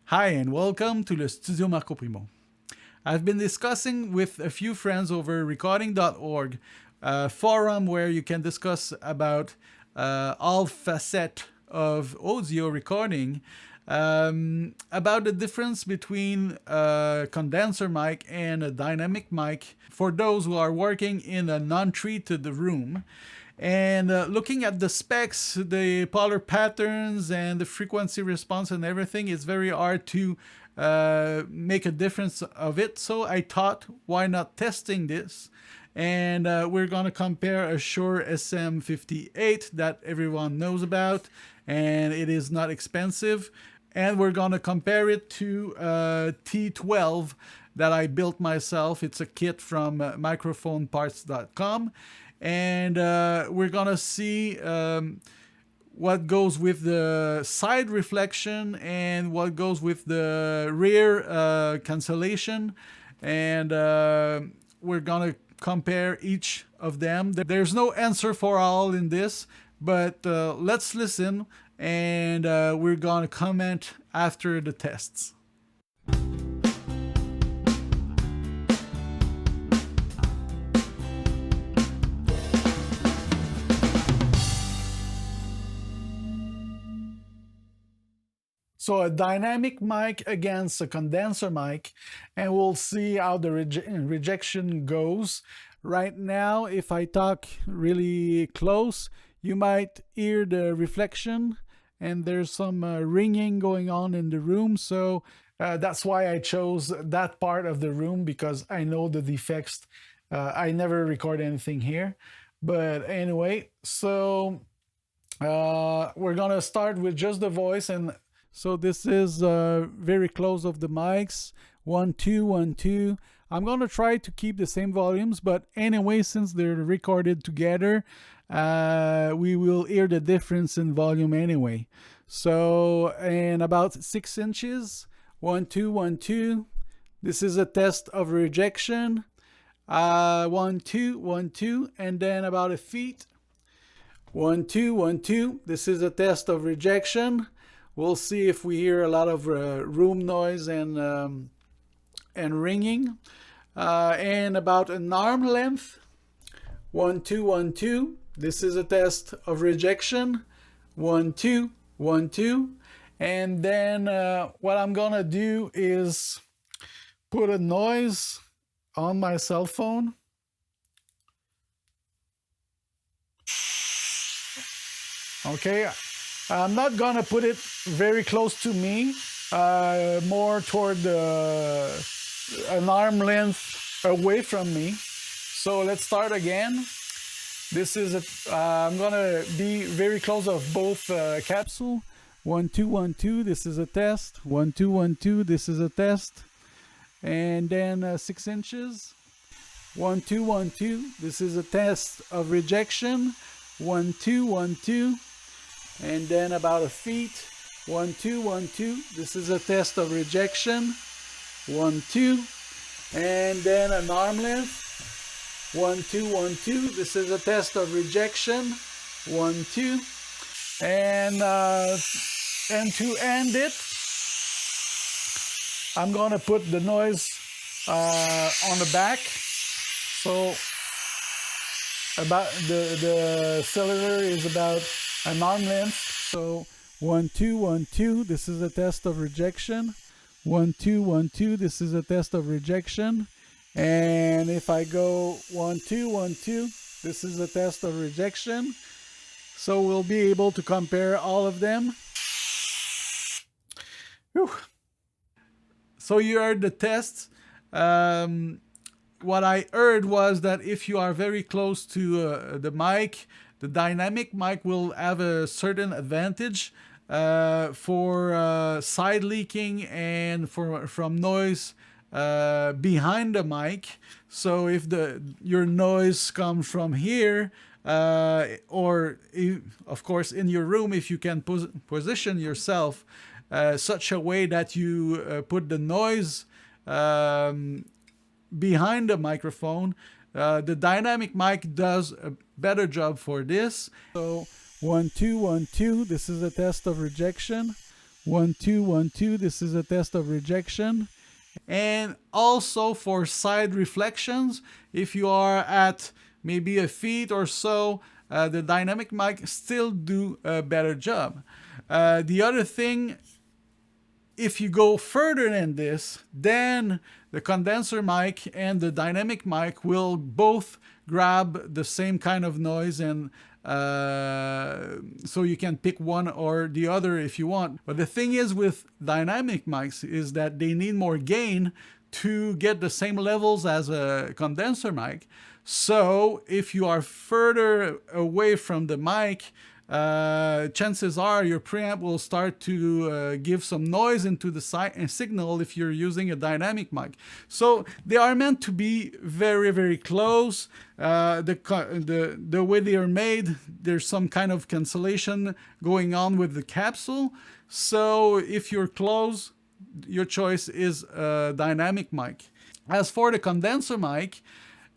Hi and welcome to the Studio Marco Primeau. I've been discussing with a few friends over recording.org, a forum where you can discuss about all facets of audio recording, about the difference between a condenser mic and a dynamic mic for those who are working in a non-treated room. And looking at the specs, the polar patterns, and the frequency response and everything, it's very hard to make a difference of it. So I thought, why not testing this? And we're going to compare a Shure SM58 that everyone knows about, and it is not expensive. And we're going to compare it to T12 that I built myself. It's a kit from microphoneparts.com. And we're gonna see what goes with the side reflection and what goes with the rear cancellation, and we're gonna compare each of them. There's no answer for all in this, but let's listen, and we're gonna comment after the tests. So a dynamic mic against a condenser mic, and we'll see how the rejection goes. Right now, if I talk really close, you might hear the reflection, and there's some ringing going on in the room. So that's why I chose that part of the room, because I know the defects. I never record anything here. But anyway, so we're gonna start with just the voice. And so this is very close of the mics. 1, 2, 1, 2. I'm going to try to keep the same volumes, but anyway, since they're recorded together, we will hear the difference in volume anyway. So, and about 6 inches. 1, 2, 1, 2. This is a test of rejection. 1, 2, 1, 2. And then about a feet. 1, 2, 1, 2. This is a test of rejection. We'll see if we hear a lot of room noise and ringing. And about an arm length. 1, 2, 1, 2. This is a test of rejection. 1, 2, 1, 2. And then what I'm gonna do is put a noise on my cell phone. Okay. I'm not gonna put it very close to me, more toward an arm length away from me. So let's start again. This is I'm gonna be very close of both capsule. 1, 2, 1, 2. This is a test. 1, 2, 1, 2. This is a test. And then 6 inches. 1, 2, 1, 2. This is a test of rejection. 1, 2, 1, 2. And then about a feet. 1, 2, 1, 2. This is a test of rejection. 1, 2. And then an arm length. 1, 2, 1, 2. This is a test of rejection. 1, 2. And to end it, I'm gonna put the noise on the back. So about the cylinder is about an arm length. So 1, 2, 1, 2. This is a test of rejection. 1, 2, 1, 2. This is a test of rejection. And if I go 1, 2, 1, 2, this is a test of rejection. So we'll be able to compare all of them. Whew. So you heard the tests. What I heard was that if you are very close to the mic, the dynamic mic will have a certain advantage for side leaking and from noise behind the mic. So if your noise comes from here, or of course in your room, if you can position yourself such a way that you put the noise behind the microphone, the dynamic mic does a better job for this. So 1, 2, 1, 2. This is a test of rejection. 1 2 1 2. This is a test of rejection. And also for side reflections, if you are at maybe a feet or so, the dynamic mic still do a better job. The other thing, if you go further than this, then the condenser mic and the dynamic mic will both grab the same kind of noise, and so you can pick one or the other if you want. But the thing is with dynamic mics is that they need more gain to get the same levels as a condenser mic. So if you are further away from the mic, chances are your preamp will start to give some noise into the signal if you're using a dynamic mic. So they are meant to be very, very close. The way they are made, there's some kind of cancellation going on with the capsule. So if you're close, your choice is a dynamic mic. As for the condenser mic,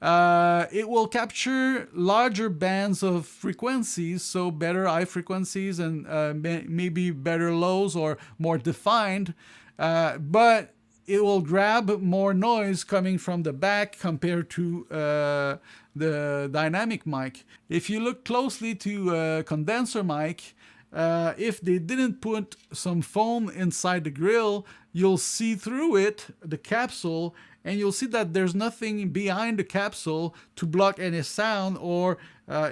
it will capture larger bands of frequencies, so better high frequencies and maybe better lows or more defined, but it will grab more noise coming from the back compared to the dynamic mic. If you look closely to a condenser mic, if they didn't put some foam inside the grill, you'll see through it, the capsule, and you'll see that there's nothing behind the capsule to block any sound, or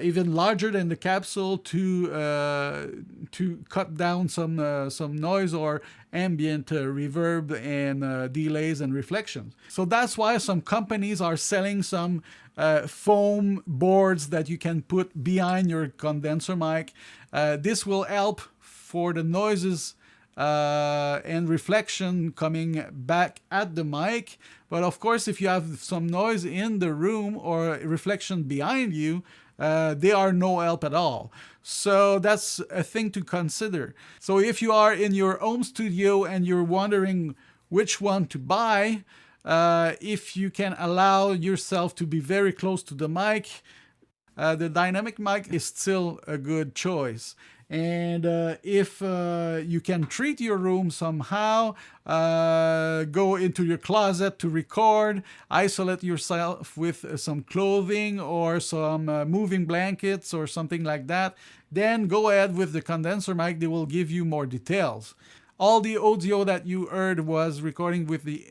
even larger than the capsule to cut down some noise or ambient reverb and delays and reflections. So that's why some companies are selling some foam boards that you can put behind your condenser mic. This will help for the noises and reflection coming back at the mic. But of course, if you have some noise in the room or reflection behind you, they are no help at all. So that's a thing to consider. So if you are in your home studio and you're wondering which one to buy, if you can allow yourself to be very close to the mic, the dynamic mic is still a good choice. And if you can treat your room somehow, go into your closet to record, isolate yourself with some clothing or some moving blankets or something like that, then go ahead with the condenser mic. They will give you more details. All the audio that you heard was recording with the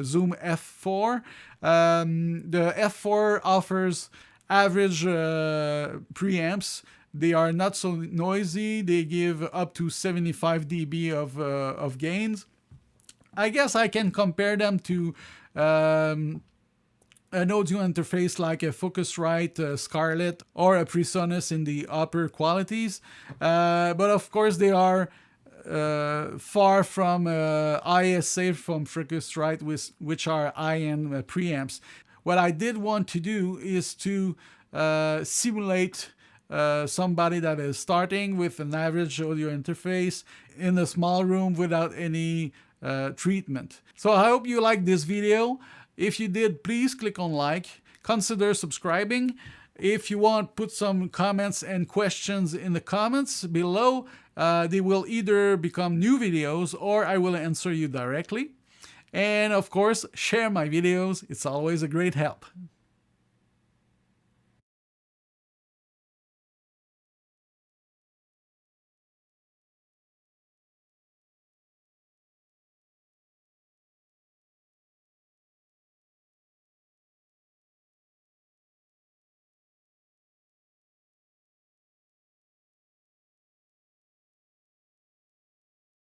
Zoom F4. The F4 offers average preamps. They are not so noisy. They give up to 75 dB of gains. I guess I can compare them to an audio interface like a Focusrite Scarlett or a PreSonus in the upper qualities. But of course, they are far from ISA from Focusrite, which are high-end preamps. What I did want to do is to simulate somebody that is starting with an average audio interface in a small room without any treatment. So I hope you liked this video. If you did, please click on like, consider subscribing. If you want, put some comments and questions in the comments below. They will either become new videos or I will answer you directly. And of course, share my videos. It's always a great help.